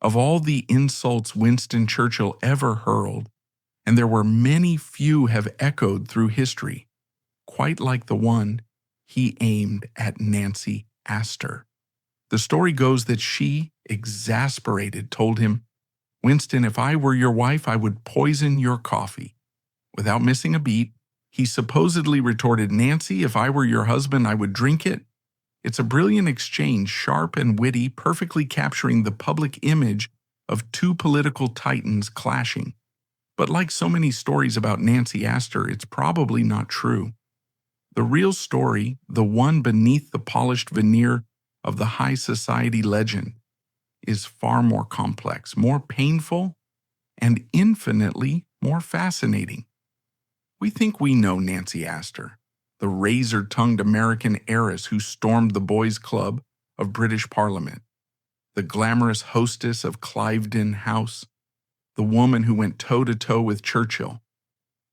Of all the insults Winston Churchill ever hurled, and there were many few have echoed through history, quite like the one he aimed at Nancy Astor. The story goes that she, exasperated, told him, "Winston, if I were your wife, I would poison your coffee." Without missing a beat, he supposedly retorted, "Nancy, if I were your husband, I would drink it." It's a brilliant exchange, sharp and witty, perfectly capturing the public image of two political titans clashing. But like so many stories about Nancy Astor, it's probably not true. The real story, the one beneath the polished veneer of the high society legend, is far more complex, more painful, and infinitely more fascinating. We think we know Nancy Astor, the razor-tongued American heiress who stormed the boys' club of British Parliament, the glamorous hostess of Cliveden House, the woman who went toe-to-toe with Churchill.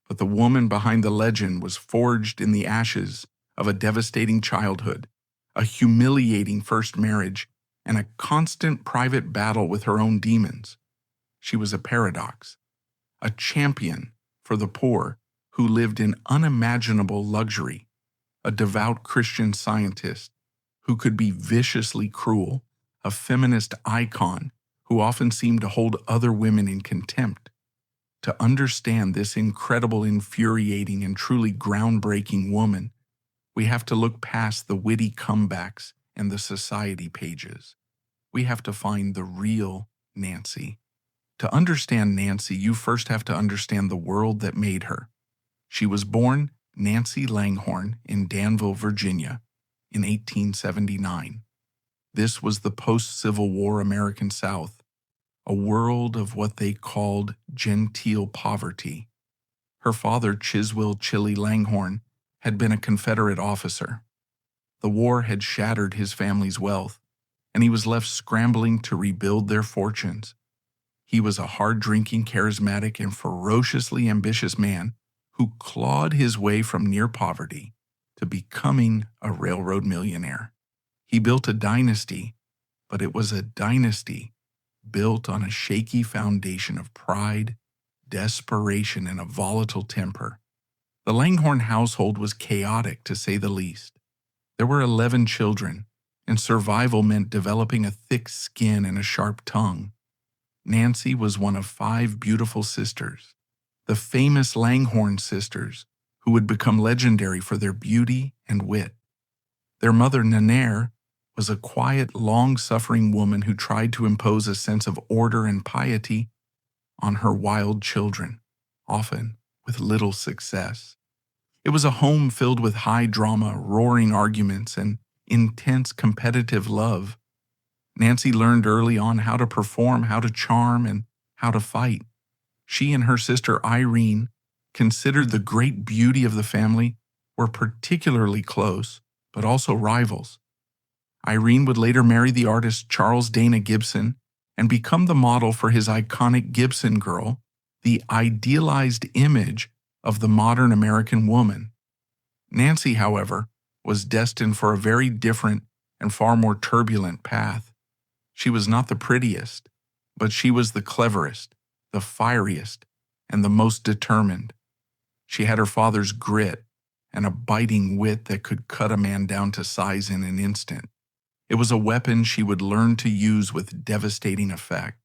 But the woman behind the legend was forged in the ashes of a devastating childhood, a humiliating first marriage, and a constant private battle with her own demons. She was a paradox, a champion for the poor who lived in unimaginable luxury, a devout Christian Scientist who could be viciously cruel, a feminist icon who often seemed to hold other women in contempt. To understand this incredible, infuriating, and truly groundbreaking woman, we have to look past the witty comebacks and the society pages. We have to find the real Nancy. To understand Nancy, you first have to understand the world that made her. She was born Nancy Langhorne in Danville, Virginia, in 1879. This was the post-Civil War American South, a world of what they called genteel poverty. Her father, Chiswell Chilly Langhorne, had been a Confederate officer. The war had shattered his family's wealth, and he was left scrambling to rebuild their fortunes. He was a hard-drinking, charismatic, and ferociously ambitious man who clawed his way from near poverty to becoming a railroad millionaire. He built a dynasty, but it was a dynasty built on a shaky foundation of pride, desperation, and a volatile temper. The Langhorne household was chaotic, to say the least. There were 11 children, and survival meant developing a thick skin and a sharp tongue. Nancy was one of 5 beautiful sisters, the famous Langhorne sisters, who would become legendary for their beauty and wit. Their mother, Nannerre, was a quiet, long-suffering woman who tried to impose a sense of order and piety on her wild children, often with little success. It was a home filled with high drama, roaring arguments, and intense competitive love. Nancy learned early on how to perform, how to charm, and how to fight. She and her sister Irene, considered the great beauty of the family, were particularly close, but also rivals. Irene would later marry the artist Charles Dana Gibson and become the model for his iconic Gibson Girl, the idealized image of the modern American woman. Nancy, however, was destined for a very different and far more turbulent path. She was not the prettiest, but she was the cleverest, the fieriest, and the most determined. She had her father's grit and a biting wit that could cut a man down to size in an instant. It was a weapon she would learn to use with devastating effect.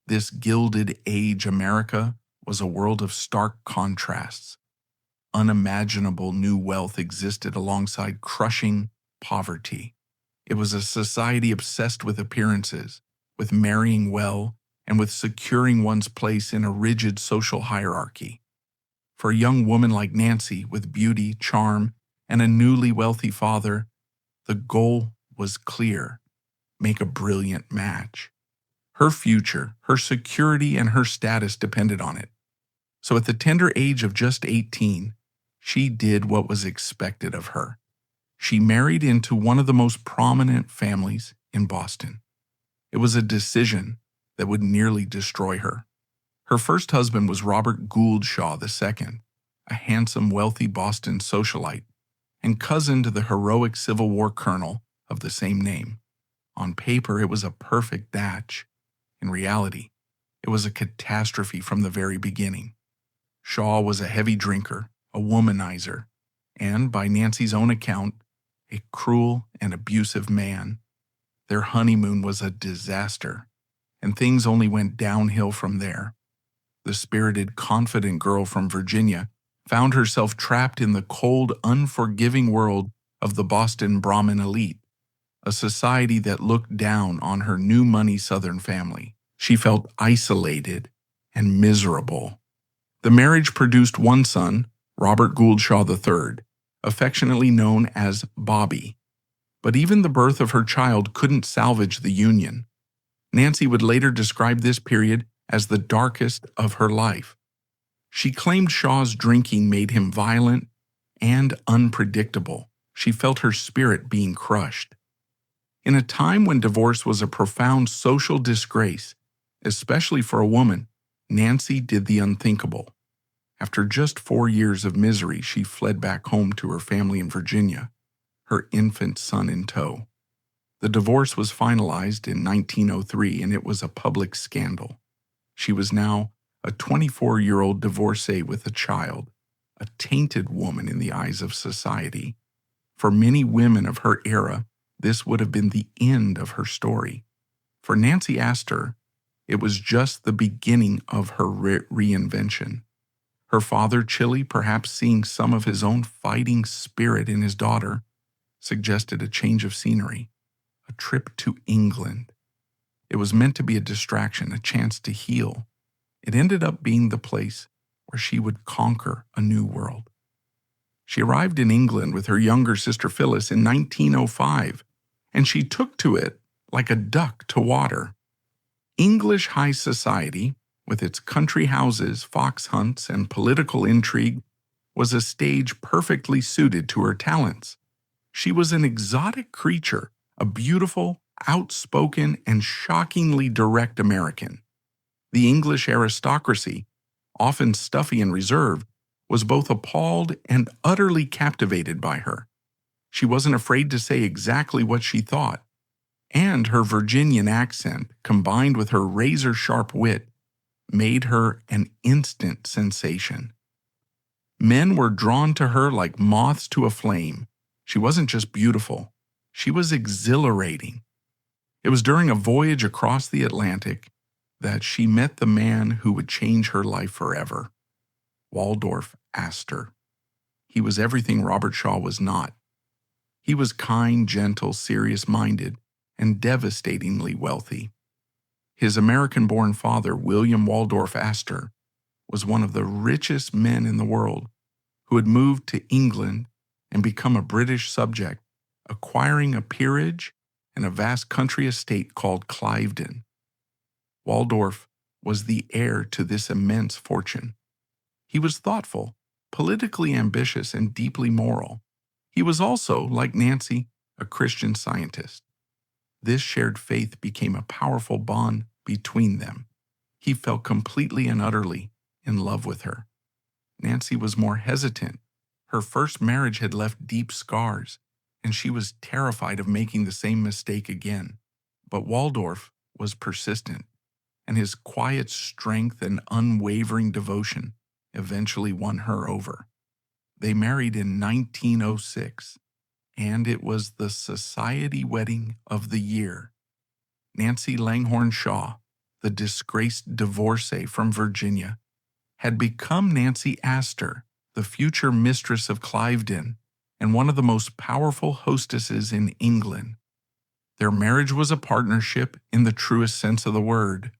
This Gilded Age America was a world of stark contrasts. Unimaginable new wealth existed alongside crushing poverty. It was a society obsessed with appearances, with marrying well, and with securing one's place in a rigid social hierarchy. For a young woman like Nancy, with beauty, charm, and a newly wealthy father, the goal was clear: make a brilliant match. Her future, her security, and her status depended on it. So at the tender age of just 18, she did what was expected of her. She married into one of the most prominent families in Boston. It was a decision that would nearly destroy her. Her first husband was Robert Gould Shaw II, a handsome, wealthy Boston socialite, and cousin to the heroic Civil War colonel of the same name. On paper, it was a perfect match. In reality, it was a catastrophe from the very beginning. Shaw was a heavy drinker, a womanizer, and, by Nancy's own account, a cruel and abusive man. Their honeymoon was a disaster, and things only went downhill from there. The spirited, confident girl from Virginia found herself trapped in the cold, unforgiving world of the Boston Brahmin elite, a society that looked down on her new money Southern family. She felt isolated and miserable. The marriage produced one son, Robert Gould Shaw III, affectionately known as Bobby. But even the birth of her child couldn't salvage the union. Nancy would later describe this period as the darkest of her life. She claimed Shaw's drinking made him violent and unpredictable. She felt her spirit being crushed. In a time when divorce was a profound social disgrace, especially for a woman, Nancy did the unthinkable. After just 4 years of misery, she fled back home to her family in Virginia, her infant son in tow. The divorce was finalized in 1903, and it was a public scandal. She was now a 24-year-old divorcee with a child, a tainted woman in the eyes of society. For many women of her era, this would have been the end of her story. For Nancy Astor, it was just the beginning of her reinvention. Her father, Chili, perhaps seeing some of his own fighting spirit in his daughter, suggested a change of scenery, a trip to England. It was meant to be a distraction, a chance to heal. It ended up being the place where she would conquer a new world. She arrived in England with her younger sister Phyllis in 1905, and she took to it like a duck to water. English high society, with its country houses, fox hunts, and political intrigue, was a stage perfectly suited to her talents. She was an exotic creature, a beautiful, outspoken, and shockingly direct American. The English aristocracy, often stuffy and reserved, was both appalled and utterly captivated by her. She wasn't afraid to say exactly what she thought, and her Virginian accent, combined with her razor-sharp wit, made her an instant sensation. Men were drawn to her like moths to a flame. She wasn't just beautiful, she was exhilarating. It was during a voyage across the Atlantic that she met the man who would change her life forever, Waldorf Astor. He was everything Robert Shaw was not. He was kind, gentle, serious-minded, and devastatingly wealthy. His American-born father, William Waldorf Astor, was one of the richest men in the world who had moved to England and become a British subject, acquiring a peerage and a vast country estate called Cliveden. Waldorf was the heir to this immense fortune. He was thoughtful, politically ambitious, and deeply moral. He was also, like Nancy, a Christian Scientist. This shared faith became a powerful bond between them. He fell completely and utterly in love with her. Nancy was more hesitant. Her first marriage had left deep scars, and she was terrified of making the same mistake again. But Waldorf was persistent, and his quiet strength and unwavering devotion eventually won her over. They married in 1906, and it was the society wedding of the year. Nancy Langhorne Shaw, the disgraced divorcee from Virginia, had become Nancy Astor, the future mistress of Cliveden and one of the most powerful hostesses in England. Their marriage was a partnership in the truest sense of the word.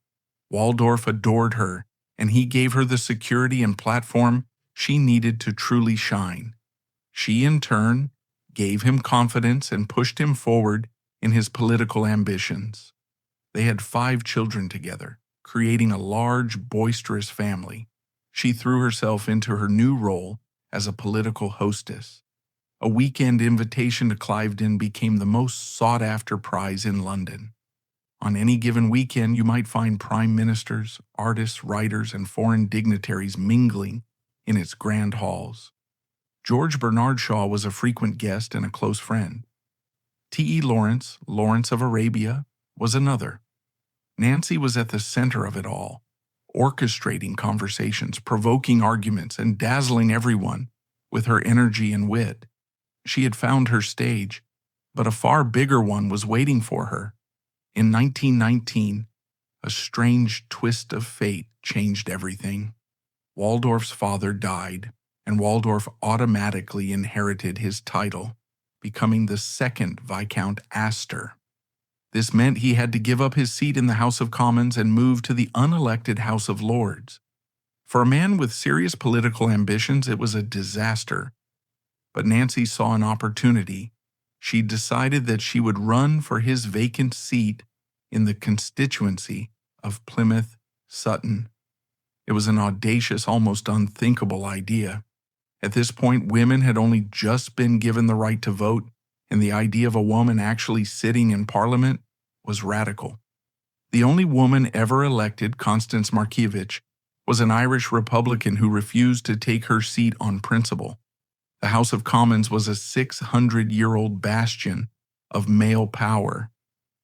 Waldorf adored her, and he gave her the security and platform she needed to truly shine. She, in turn, gave him confidence and pushed him forward in his political ambitions. They had 5 children together, creating a large, boisterous family. She threw herself into her new role as a political hostess. A weekend invitation to Cliveden became the most sought-after prize in London. On any given weekend, you might find prime ministers, artists, writers, and foreign dignitaries mingling in its grand halls. George Bernard Shaw was a frequent guest and a close friend. T.E. Lawrence, Lawrence of Arabia, was another. Nancy was at the center of it all, orchestrating conversations, provoking arguments, and dazzling everyone with her energy and wit. She had found her stage, but a far bigger one was waiting for her. In 1919, a strange twist of fate changed everything. Waldorf's father died, and Waldorf automatically inherited his title, becoming the second Viscount Astor. This meant he had to give up his seat in the House of Commons and move to the unelected House of Lords. For a man with serious political ambitions, it was a disaster. But Nancy saw an opportunity. She decided that she would run for his vacant seat in the constituency of Plymouth Sutton. It was an audacious, almost unthinkable idea. At this point, women had only just been given the right to vote, and the idea of a woman actually sitting in Parliament was radical. The only woman ever elected, Constance Markievicz, was an Irish Republican who refused to take her seat on principle. The House of Commons was a 600-year-old bastion of male power.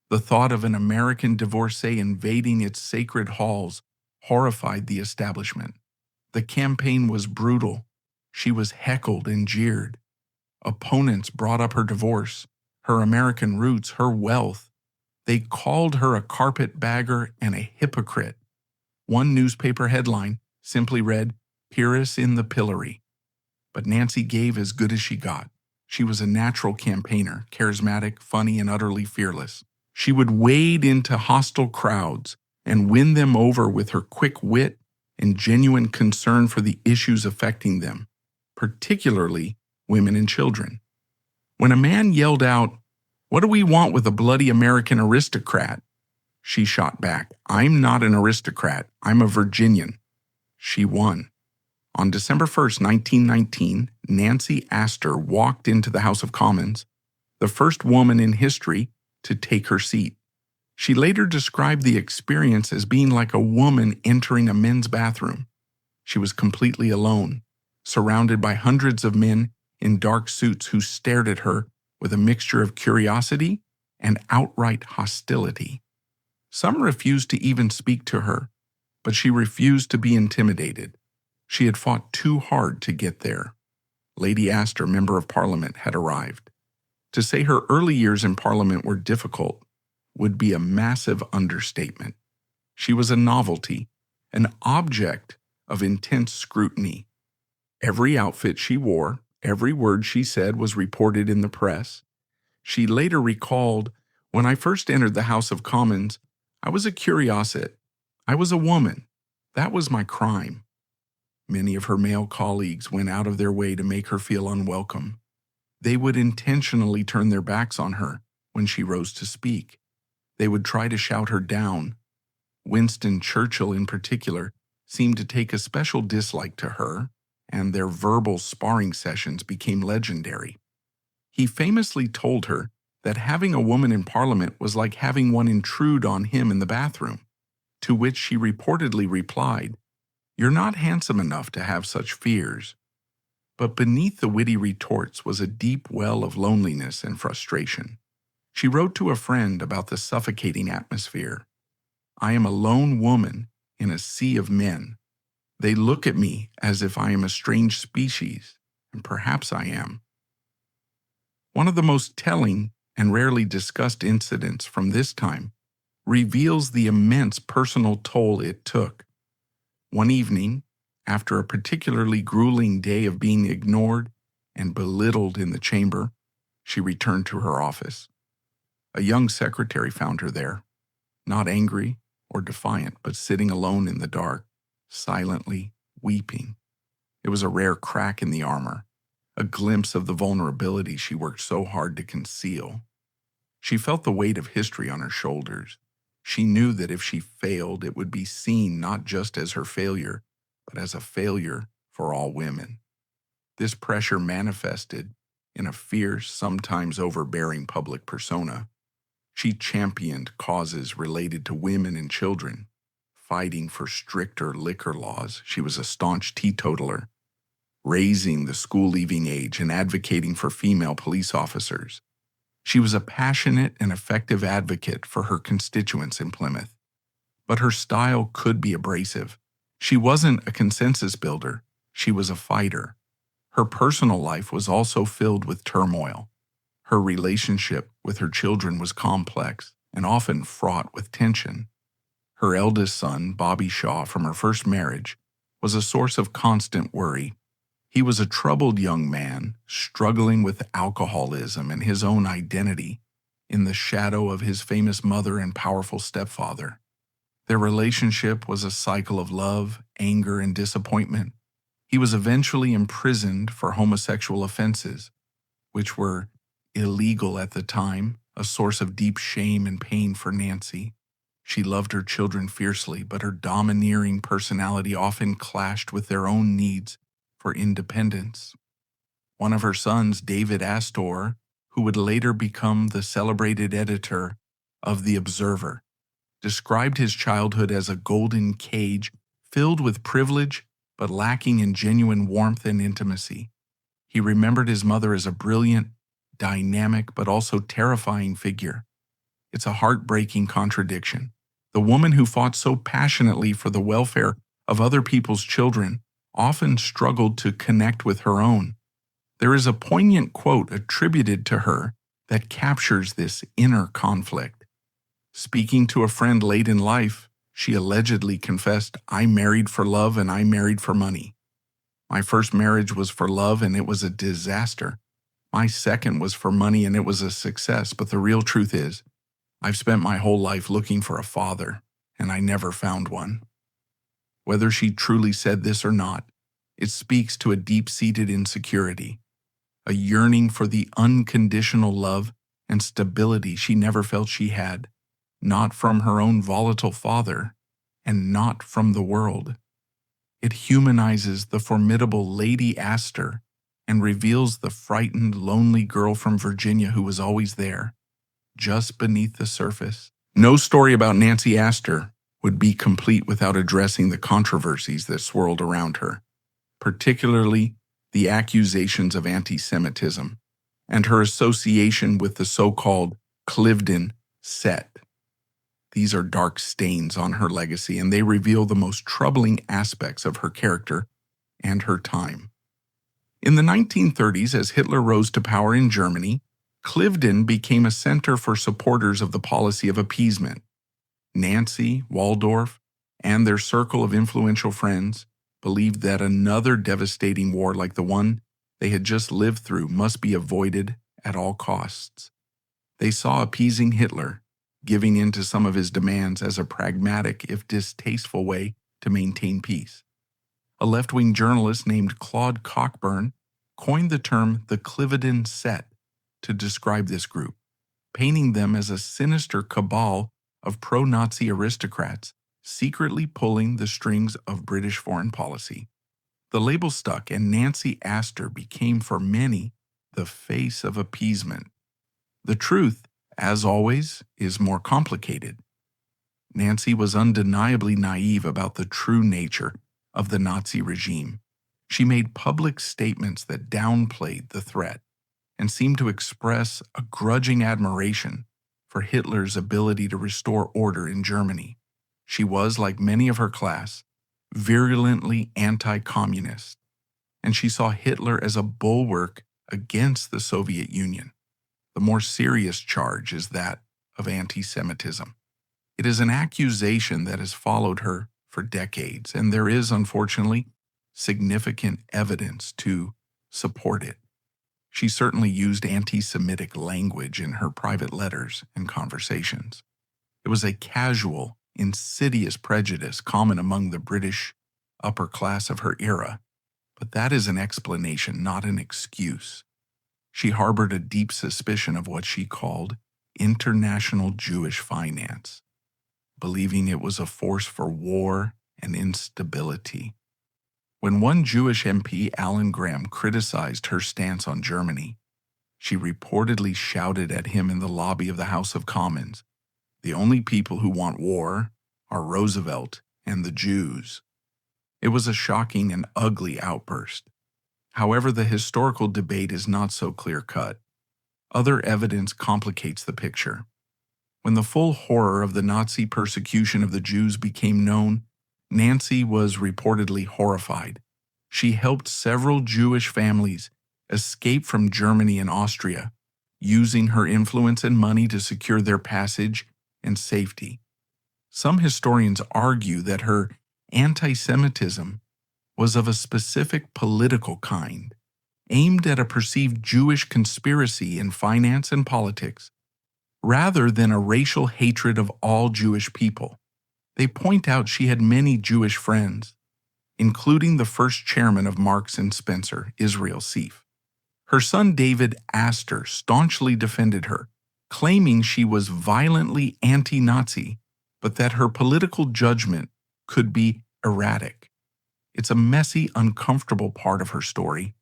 The thought of an American divorcee invading its sacred halls horrified the establishment. The campaign was brutal. She was heckled and jeered. Opponents brought up her divorce, her American roots, her wealth. They called her a carpetbagger and a hypocrite. One newspaper headline simply read, "Peeress in the pillory." But Nancy gave as good as she got. She was a natural campaigner, charismatic, funny, and utterly fearless. She would wade into hostile crowds and win them over with her quick wit and genuine concern for the issues affecting them, particularly women and children. When a man yelled out, "What do we want with a bloody American aristocrat?" she shot back, "I'm not an aristocrat, I'm a Virginian." She won. On December 1st, 1919, Nancy Astor walked into the House of Commons, the first woman in history to take her seat. She later described the experience as being like a woman entering a men's bathroom. She was completely alone, surrounded by hundreds of men in dark suits who stared at her with a mixture of curiosity and outright hostility. Some refused to even speak to her, but she refused to be intimidated. She had fought too hard to get there. Lady Astor, Member of Parliament, had arrived. To say her early years in Parliament were difficult would be a massive understatement. She was a novelty, an object of intense scrutiny. Every outfit she wore, every word she said was reported in the press. She later recalled, "When I first entered the House of Commons, I was a curiosity. I was a woman. That was my crime." Many of her male colleagues went out of their way to make her feel unwelcome. They would intentionally turn their backs on her when she rose to speak. They would try to shout her down. Winston Churchill, in particular, seemed to take a special dislike to her, and their verbal sparring sessions became legendary. He famously told her that having a woman in Parliament was like having one intrude on him in the bathroom, to which she reportedly replied, "You're not handsome enough to have such fears." But beneath the witty retorts was a deep well of loneliness and frustration. She wrote to a friend about the suffocating atmosphere. "I am a lone woman in a sea of men. They look at me as if I am a strange species, and perhaps I am." One of the most telling and rarely discussed incidents from this time reveals the immense personal toll it took. One evening, after a particularly grueling day of being ignored and belittled in the chamber, she returned to her office. A young secretary found her there, not angry or defiant, but sitting alone in the dark, silently weeping. It was a rare crack in the armor, a glimpse of the vulnerability she worked so hard to conceal. She felt the weight of history on her shoulders. She knew that if she failed, it would be seen not just as her failure, but as a failure for all women. This pressure manifested in a fierce, sometimes overbearing public persona. She championed causes related to women and children, fighting for stricter liquor laws. She was a staunch teetotaler, raising the school-leaving age and advocating for female police officers. She was a passionate and effective advocate for her constituents in Plymouth. but her style could be abrasive. She wasn't a consensus builder, she was a fighter. Her personal life was also filled with turmoil. Her relationship with her children was complex and often fraught with tension. Her eldest son, Bobby Shaw, from her first marriage, was a source of constant worry. He was a troubled young man, struggling with alcoholism and his own identity in the shadow of his famous mother and powerful stepfather. Their relationship was a cycle of love, anger, and disappointment. He was eventually imprisoned for homosexual offenses, which were illegal at the time, a source of deep shame and pain for Nancy. She loved her children fiercely, but her domineering personality often clashed with their own needs for independence. One of her sons, David Astor, who would later become the celebrated editor of The Observer, described his childhood as a golden cage filled with privilege but lacking in genuine warmth and intimacy. He remembered his mother as a brilliant, dynamic, but also terrifying figure. It's a heartbreaking contradiction. The woman who fought so passionately for the welfare of other people's children often struggled to connect with her own. There is a poignant quote attributed to her that captures this inner conflict. Speaking to a friend late in life, she allegedly confessed, "I married for love and I married for money. My first marriage was for love and it was a disaster. My second was for money and it was a success, but the real truth is, I've spent my whole life looking for a father, and I never found one." Whether she truly said this or not, it speaks to a deep-seated insecurity, a yearning for the unconditional love and stability she never felt she had, not from her own volatile father, and not from the world. It humanizes the formidable Lady Astor and reveals the frightened, lonely girl from Virginia who was always there, just beneath the surface. No story about Nancy Astor would be complete without addressing the controversies that swirled around her, particularly the accusations of anti-Semitism and her association with the so-called Cliveden set. These are dark stains on her legacy, and they reveal the most troubling aspects of her character and her time. In the 1930s, as Hitler rose to power in Germany, Cliveden became a center for supporters of the policy of appeasement. Nancy, Waldorf, and their circle of influential friends believed that another devastating war like the one they had just lived through must be avoided at all costs. They saw appeasing Hitler, giving in to some of his demands, as a pragmatic, if distasteful, way to maintain peace. A left-wing journalist named Claude Cockburn coined the term the Cliveden set to describe this group, painting them as a sinister cabal of pro-Nazi aristocrats secretly pulling the strings of British foreign policy. The label stuck, and Nancy Astor became for many the face of appeasement. The truth, as always, is more complicated. Nancy was undeniably naive about the true nature of the Nazi regime. She made public statements that downplayed the threat and seemed to express a grudging admiration for Hitler's ability to restore order in Germany. She was, like many of her class, virulently anti-communist, and she saw Hitler as a bulwark against the Soviet Union. The more serious charge is that of anti-Semitism. It is an accusation that has followed her for decades, and there is, unfortunately, significant evidence to support it. She certainly used anti-Semitic language in her private letters and conversations. It was a casual, insidious prejudice common among the British upper class of her era, but that is an explanation, not an excuse. She harbored a deep suspicion of what she called international Jewish finance, believing it was a force for war and instability. When one Jewish MP, Alan Graham, criticized her stance on Germany, she reportedly shouted at him in the lobby of the House of Commons, "The only people who want war are Roosevelt and the Jews." It was a shocking and ugly outburst. However, the historical debate is not so clear-cut. Other evidence complicates the picture. When the full horror of the Nazi persecution of the Jews became known, Nancy was reportedly horrified. She helped several Jewish families escape from Germany and Austria, using her influence and money to secure their passage and safety. Some historians argue that her anti-Semitism was of a specific political kind, aimed at a perceived Jewish conspiracy in finance and politics, rather than a racial hatred of all Jewish people. They point out she had many Jewish friends, including the first chairman of Marks and Spencer, Israel Seif. Her son David Astor staunchly defended her, claiming she was violently anti-Nazi, but that her political judgment could be erratic. It's a messy, uncomfortable part of her story.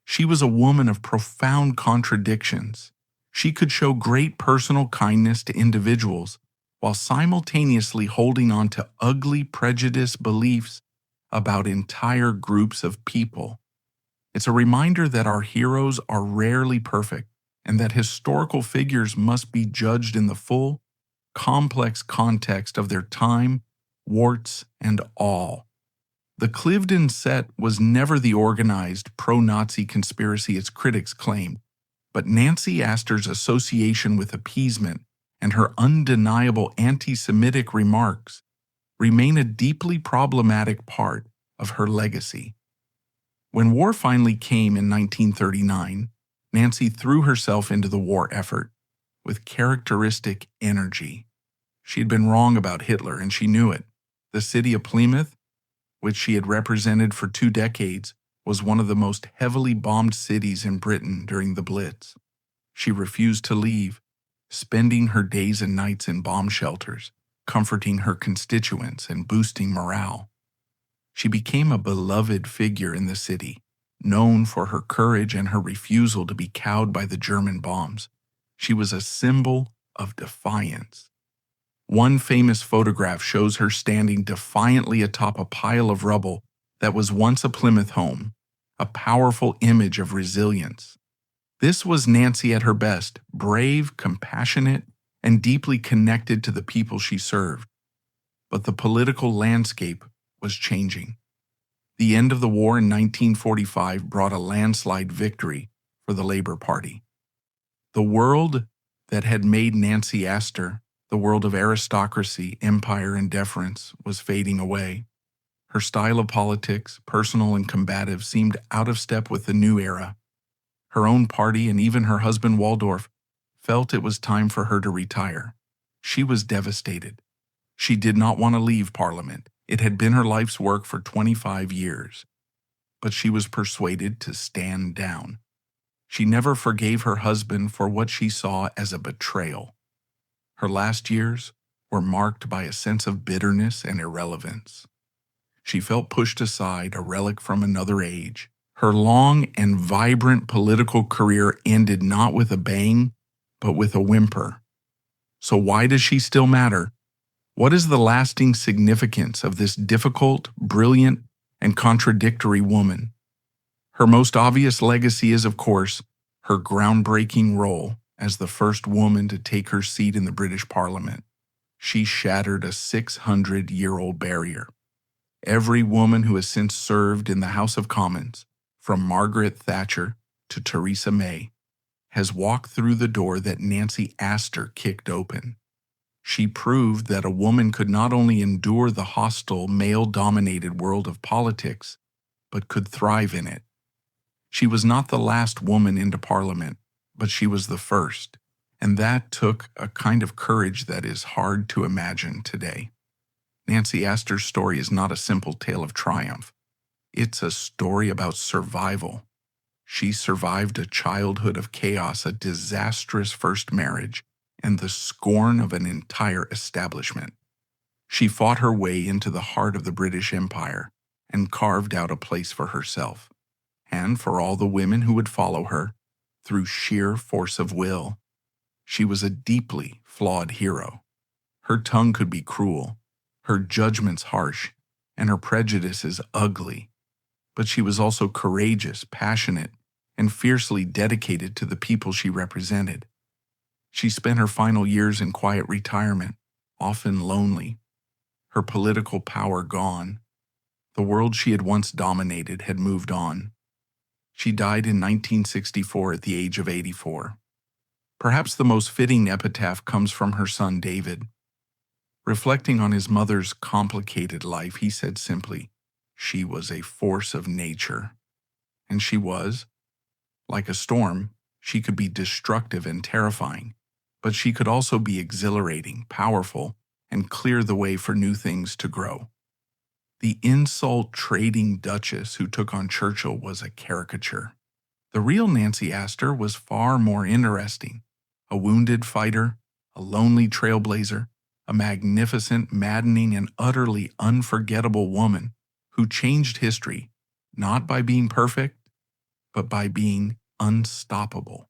She was a woman of profound contradictions. She could show great personal kindness to individuals while simultaneously holding on to ugly, prejudiced beliefs about entire groups of people. It's a reminder that our heroes are rarely perfect and that historical figures must be judged in the full, complex context of their time, warts and all. The Cliveden set was never the organized pro-Nazi conspiracy its critics claimed, but Nancy Astor's association with appeasement and her undeniable anti-Semitic remarks remain a deeply problematic part of her legacy. When war finally came in 1939, Nancy threw herself into the war effort with characteristic energy. She had been wrong about Hitler, and she knew it. The city of Plymouth, which she had represented for 2 decades, was one of the most heavily bombed cities in Britain during the Blitz. She refused to leave, spending her days and nights in bomb shelters, comforting her constituents and boosting morale. She became a beloved figure in the city, known for her courage and her refusal to be cowed by the German bombs. She was a symbol of defiance. One famous photograph shows her standing defiantly atop a pile of rubble that was once a Plymouth home, a powerful image of resilience. This was Nancy at her best, brave, compassionate, and deeply connected to the people she served. But the political landscape was changing. The end of the war in 1945 brought a landslide victory for the Labour Party. The world that had made Nancy Astor, the world of aristocracy, empire, and deference, was fading away. Her style of politics, personal and combative, seemed out of step with the new era. Her own party and even her husband Waldorf felt it was time for her to retire. She was devastated. She did not want to leave Parliament. It had been her life's work for 25 years. But she was persuaded to stand down. She never forgave her husband for what she saw as a betrayal. Her last years were marked by a sense of bitterness and irrelevance. She felt pushed aside, a relic from another age. Her long and vibrant political career ended not with a bang, but with a whimper. So why does she still matter? What is the lasting significance of this difficult, brilliant, and contradictory woman? Her most obvious legacy is, of course, her groundbreaking role as the first woman to take her seat in the British Parliament. She shattered a 600-year-old barrier. Every woman who has since served in the House of Commons, from Margaret Thatcher to Theresa May, has walked through the door that Nancy Astor kicked open. She proved that a woman could not only endure the hostile, male-dominated world of politics, but could thrive in it. She was not the last woman into Parliament, but she was the first, and that took a kind of courage that is hard to imagine today. Nancy Astor's story is not a simple tale of triumph. It's a story about survival. She survived a childhood of chaos, a disastrous first marriage, and the scorn of an entire establishment. She fought her way into the heart of the British Empire and carved out a place for herself, and for all the women who would follow her, through sheer force of will. She was a deeply flawed hero. Her tongue could be cruel, her judgments harsh, and her prejudices ugly. But she was also courageous, passionate, and fiercely dedicated to the people she represented. She spent her final years in quiet retirement, often lonely, her political power gone. The world she had once dominated had moved on. She died in 1964 at the age of 84. Perhaps the most fitting epitaph comes from her son David. Reflecting on his mother's complicated life, he said simply, "She was a force of nature." And she was. Like a storm, she could be destructive and terrifying, but she could also be exhilarating, powerful, and clear the way for new things to grow. The insult-trading Duchess who took on Churchill was a caricature. The real Nancy Astor was far more interesting. A wounded fighter, a lonely trailblazer, a magnificent, maddening, and utterly unforgettable woman who changed history, not by being perfect, but by being unstoppable.